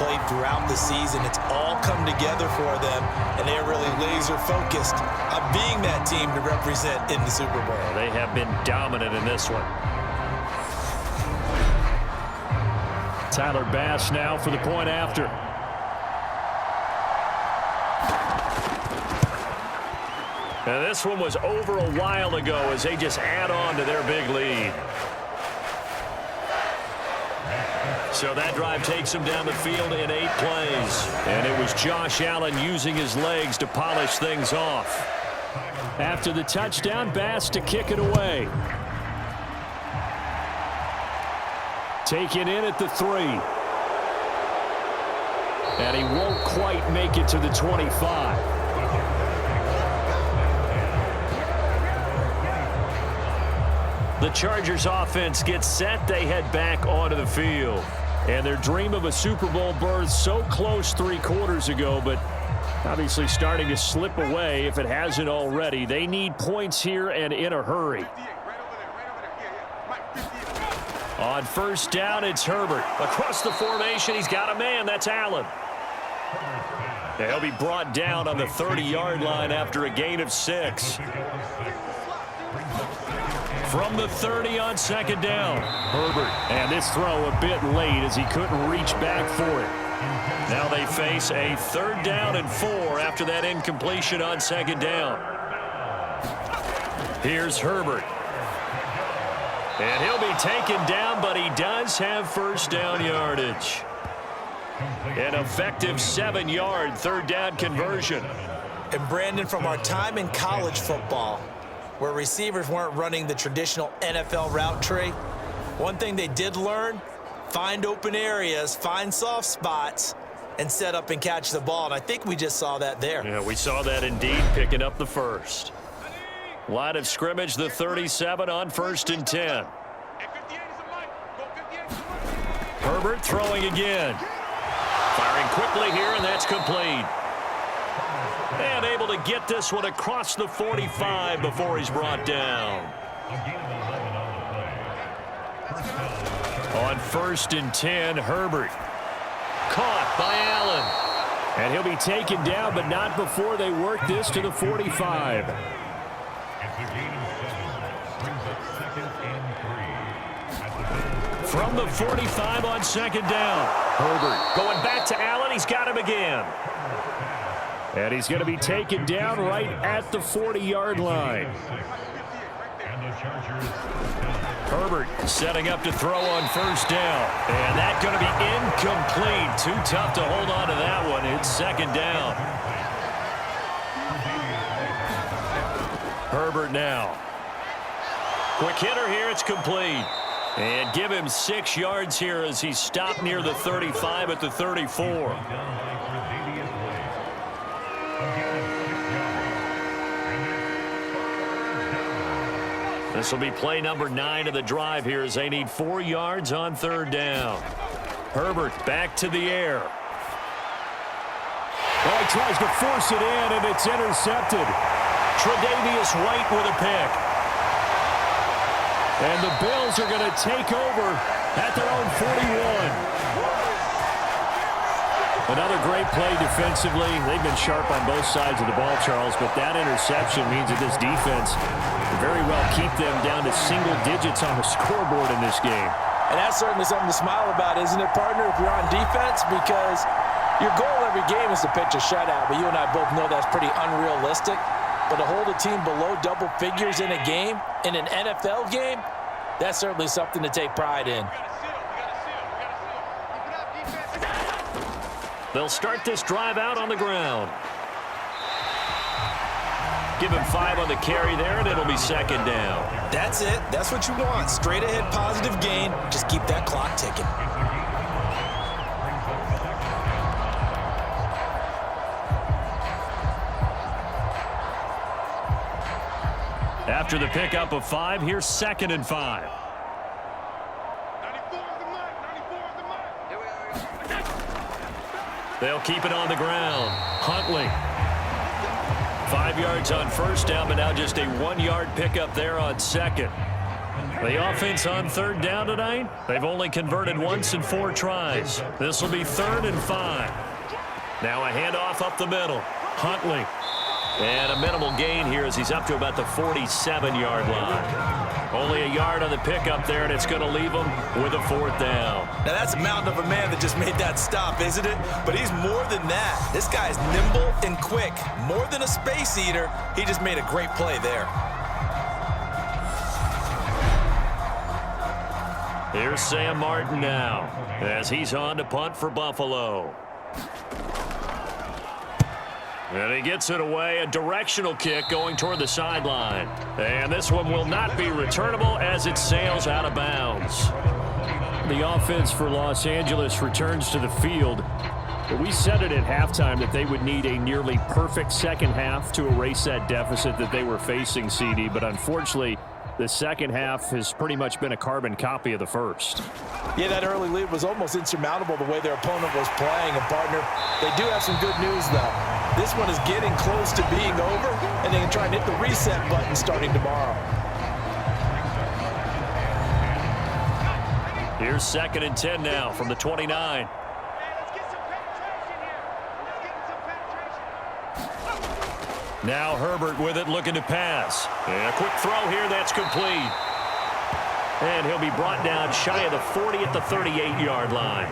played throughout the season. It's all come together for them, and they're really laser-focused on being that team to represent in the Super Bowl. They have been dominant in this one. Tyler Bass now for the point after. Now this one was over a while ago as they just add on to their big lead. So that drive takes him down the field in 8 plays. And it was Josh Allen using his legs to polish things off. After the touchdown, Bass to kick it away. Taken in at the 3. And he won't quite make it to the 25. The Chargers offense gets set. They head back onto the field. And their dream of a Super Bowl berth so close 3 quarters ago, but obviously starting to slip away if it hasn't already. They need points here and in a hurry. On first down, it's Herbert. Across the formation, he's got a man. That's Allen. And he'll be brought down on the 30-yard line after a gain of 6. From the 30 on second down, Herbert. And this throw a bit late as he couldn't reach back for it. Now they face a 3rd down and 4 after that incompletion on second down. Here's Herbert. And he'll be taken down, but he does have first down yardage. An effective 7-yard 3rd down conversion. And Brandon, from our time in college football, where receivers weren't running the traditional NFL route tree, one thing they did learn, find open areas, find soft spots, and set up and catch the ball. And I think we just saw that there. Yeah, we saw that indeed, picking up the first. Line of scrimmage, the 37 on 1st and 10. Herbert throwing again. Firing quickly here, and that's complete. And able to get this one across the 45 before he's brought down. On 1st and 10, Herbert. Caught by Allen. And he'll be taken down, but not before they work this to the 45. From the 45 on second down. Herbert going back to Allen. He's got him again. And he's going to be taken down right at the 40-yard line. Herbert setting up to throw on first down. And that's going to be incomplete. Too tough to hold on to that one. It's second down. Herbert now. Quick hitter here. It's complete. And give him 6 yards here as he stopped near the 35 at the 34. This will be play number 9 of the drive here as they need 4 yards on 3rd down. Herbert back to the air. Oh, he tries to force it in, and it's intercepted. Tre'Davious White with a pick. And the Bills are going to take over at their own 41. Another great play defensively. They've been sharp on both sides of the ball, Charles, but that interception means that this defense can very well keep them down to single digits on the scoreboard in this game. And that's certainly something to smile about, isn't it, partner, if you're on defense? Because your goal every game is to pitch a shutout, but you and I both know that's pretty unrealistic. But to hold a team below double figures in a game, in an NFL game, that's certainly something to take pride in. They'll start this drive out on the ground. Give him 5 on the carry there, and it'll be second down. That's it. That's what you want. Straight ahead positive gain. Just keep that clock ticking. After the pickup of 5, here's 2nd and 5. They'll keep it on the ground. Huntley. 5 yards on first down, but now just a 1-yard pickup there on second. The offense on third down tonight, they've only converted once in 4 tries. This will be 3rd and 5. Now a handoff up the middle. Huntley. And a minimal gain here as he's up to about the 47-yard line. Only a yard on the pickup there, and it's going to leave him with a 4th down. Now that's a mountain of a man that just made that stop, isn't it? But he's more than that. This guy's nimble and quick. More than a space eater, he just made a great play there. Here's Sam Martin now as he's on to punt for Buffalo. And he gets it away, a directional kick going toward the sideline. And this one will not be returnable as it sails out of bounds. The offense for Los Angeles returns to the field. But we said it at halftime that they would need a nearly perfect second half to erase that deficit that they were facing, CD. But unfortunately, the second half has pretty much been a carbon copy of the first. Yeah, that early lead was almost insurmountable the way their opponent was playing. And, partner, they do have some good news, though. This one is getting close to being over, and they can try and hit the reset button starting tomorrow. Here's 2nd and 10 now from the 29. Now Herbert with it, looking to pass. And a quick throw here, that's complete. And he'll be brought down shy of the 40 at the 38-yard line.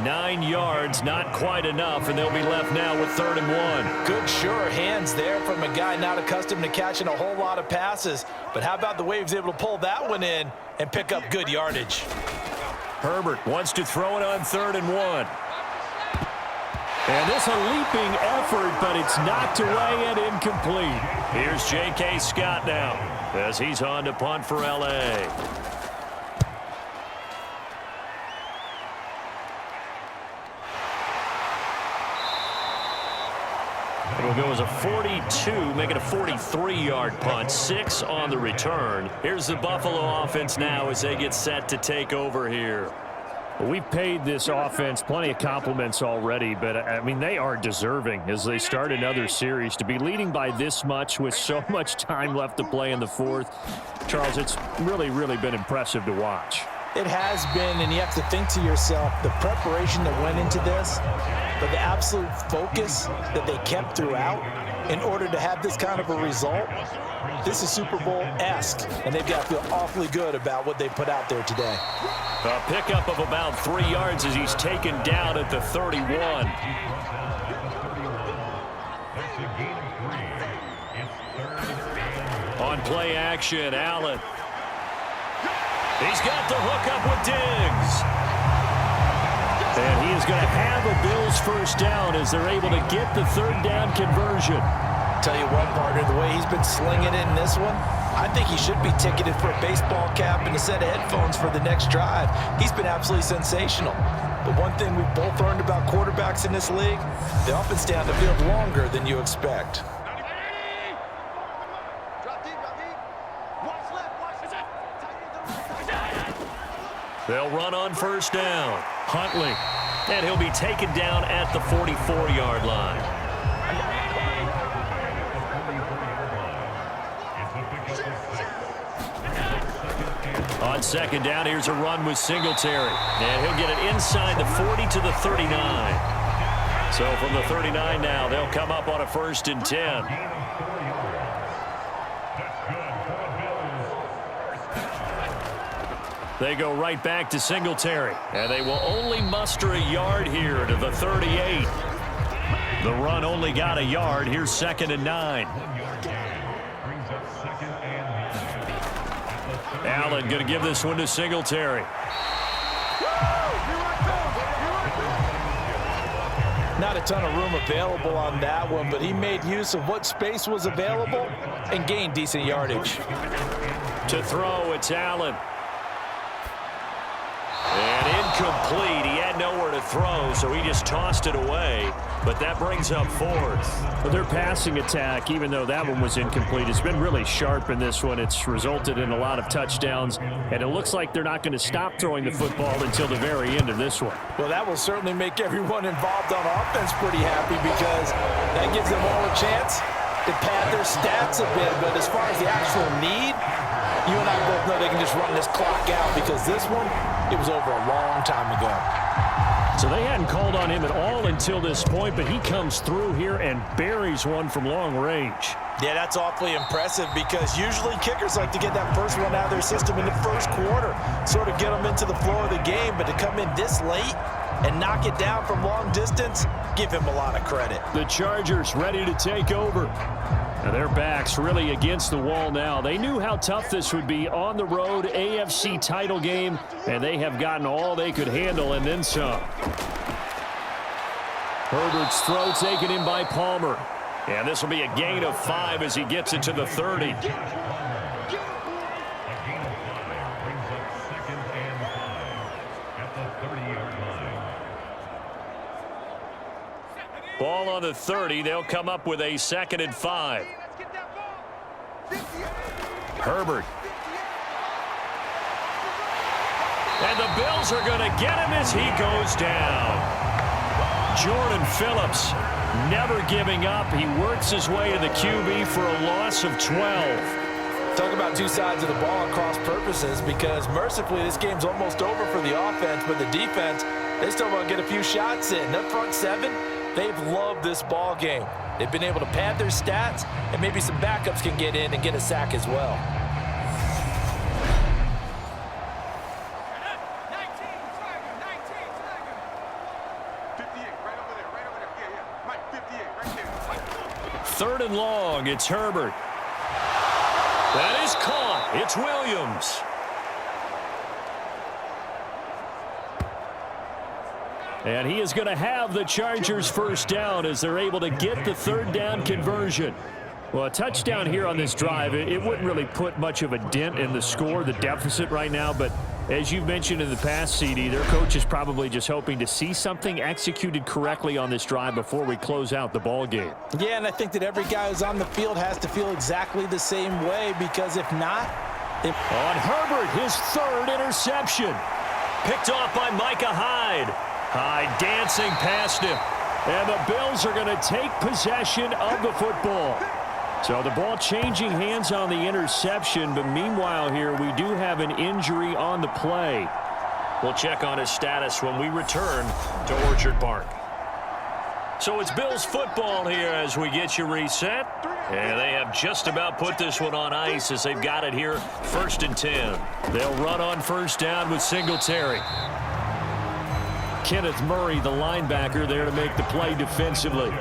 9 yards, not quite enough, and they'll be left now with 3rd and 1. Good, sure hands there from a guy not accustomed to catching a whole lot of passes. But how about the way he was able to pull that one in and pick up good yardage? Herbert wants to throw it on 3rd and 1. And this a leaping effort, but it's knocked away and incomplete. Here's J.K. Scott now as he's on to punt for L.A. It'll go as a 42, make it a 43-yard punt, 6 on the return. Here's the Buffalo offense now as they get set to take over here. We've paid this offense plenty of compliments already, but, I mean, they are deserving as they start another series. To be leading by this much with so much time left to play in the 4th, Charles, it's really, really been impressive to watch. It has been, and you have to think to yourself, the preparation that went into this, but the absolute focus that they kept throughout in order to have this kind of a result. This is Super Bowl-esque, and they've got to feel awfully good about what they put out there today. A pickup of about 3 yards as he's taken down at the 31. On play action, Allen. He's got the hook up with Diggs. And he is going to have a Bills first down as they're able to get the 3rd down conversion. Tell you what, partner, the way he's been slinging it in this one, I think he should be ticketed for a baseball cap and a set of headphones for the next drive. He's been absolutely sensational. But one thing we've both learned about quarterbacks in this league, they often stay on the field longer than you expect. They'll run on first down. Huntley. And he'll be taken down at the 44-yard line. On 2nd down, here's a run with Singletary. And he'll get it inside the 40 to the 39. So from the 39 now, they'll come up on a 1st and 10. They go right back to Singletary. And they will only muster a yard here to the 38. The run only got a yard. Here's 2nd and 9. Allen going to give this one to Singletary. Not a ton of room available on that one, but he made use of what space was available and gained decent yardage. To throw, it's Allen. And incomplete. He had nowhere to throw, so he just tossed it away. But that brings up 4th. Well, their passing attack, even though that one was incomplete, has been really sharp in this one. It's resulted in a lot of touchdowns, and it looks like they're not going to stop throwing the football until the very end of this one. Well, that will certainly make everyone involved on offense pretty happy because that gives them all a chance to pad their stats a bit. But as far as the actual need, You and I both know they can just run this clock out because this one, it was over a long time ago. So they hadn't called on him at all until this point, but he comes through here and buries one from long range. Yeah, that's awfully impressive because usually kickers like to get that first one out of their system in the first quarter, sort of get them into the flow of the game, but to come in this late and knock it down from long distance, give him a lot of credit. The Chargers ready to take over. Now their backs really against the wall now. They knew how tough this would be on the road, AFC title game, and they have gotten all they could handle and then some. Herbert's throw taken in by Palmer. And this will be a gain of 5 as he gets it to the 30. Ball on the 30. They'll come up with a 2nd and 5. Herbert. And the Bills are going to get him as he goes down. Jordan Phillips never giving up. He works his way to the QB for a loss of 12. Talk about two sides of the ball at cross purposes because mercifully this game's almost over for the offense, but the defense, they still want to get a few shots in. That front seven, they've loved this ball game. They've been able to pad their stats, and maybe some backups can get in and get a sack as well. Third and long, it's Herbert. That is caught. It's Williams. And he is going to have the Chargers first down as they're able to get the third down conversion. Well, a touchdown here on this drive, it wouldn't really put much of a dent in the score, the deficit right now, but as you've mentioned in the past, CD, their coach is probably just hoping to see something executed correctly on this drive before we close out the ball game. Yeah, and I think that every guy who's on the field has to feel exactly the same way because if not... On Herbert, his 3rd interception. Picked off by Micah Hyde. Hyde dancing past him. And the Bills are going to take possession of the football. So the ball changing hands on the interception, but meanwhile here we do have an injury on the play. We'll check on his status when we return to Orchard Park. So it's Bills football here as we get you reset. And they have just about put this one on ice as they've got it here 1st and 10. They'll run on first down with Singletary. Kenneth Murray, the linebacker, there to make the play defensively.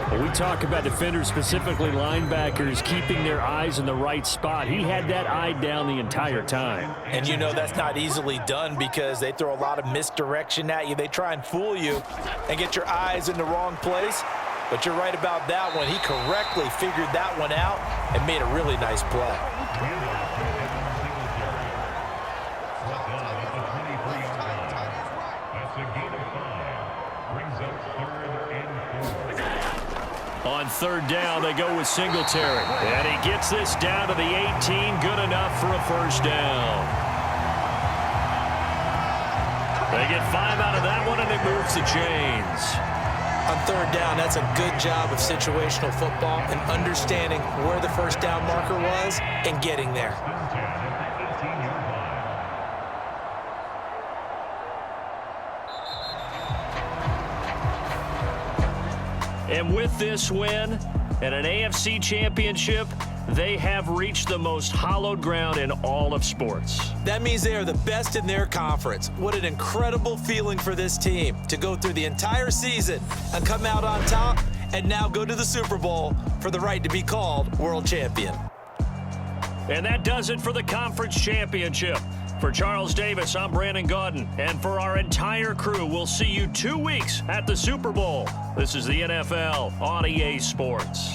When we talk about defenders, specifically linebackers, keeping their eyes in the right spot, he had that eye down the entire time. And you know that's not easily done because they throw a lot of misdirection at you. They try and fool you and get your eyes in the wrong place. But you're right about that one. He correctly figured that one out and made a really nice play. On third down, they go with Singletary. And he gets this down to the 18. Good enough for a first down. They get 5 out of that one, and it moves the chains. On third down, that's a good job of situational football and understanding where the first down marker was and getting there. And with this win and an AFC championship, they have reached the most hallowed ground in all of sports. That means they are the best in their conference. What an incredible feeling for this team to go through the entire season and come out on top and now go to the Super Bowl for the right to be called world champion. And that does it for the conference championship. For Charles Davis, I'm Brandon Gaudin. And for our entire crew, we'll see you 2 weeks at the Super Bowl. This is the NFL on EA Sports.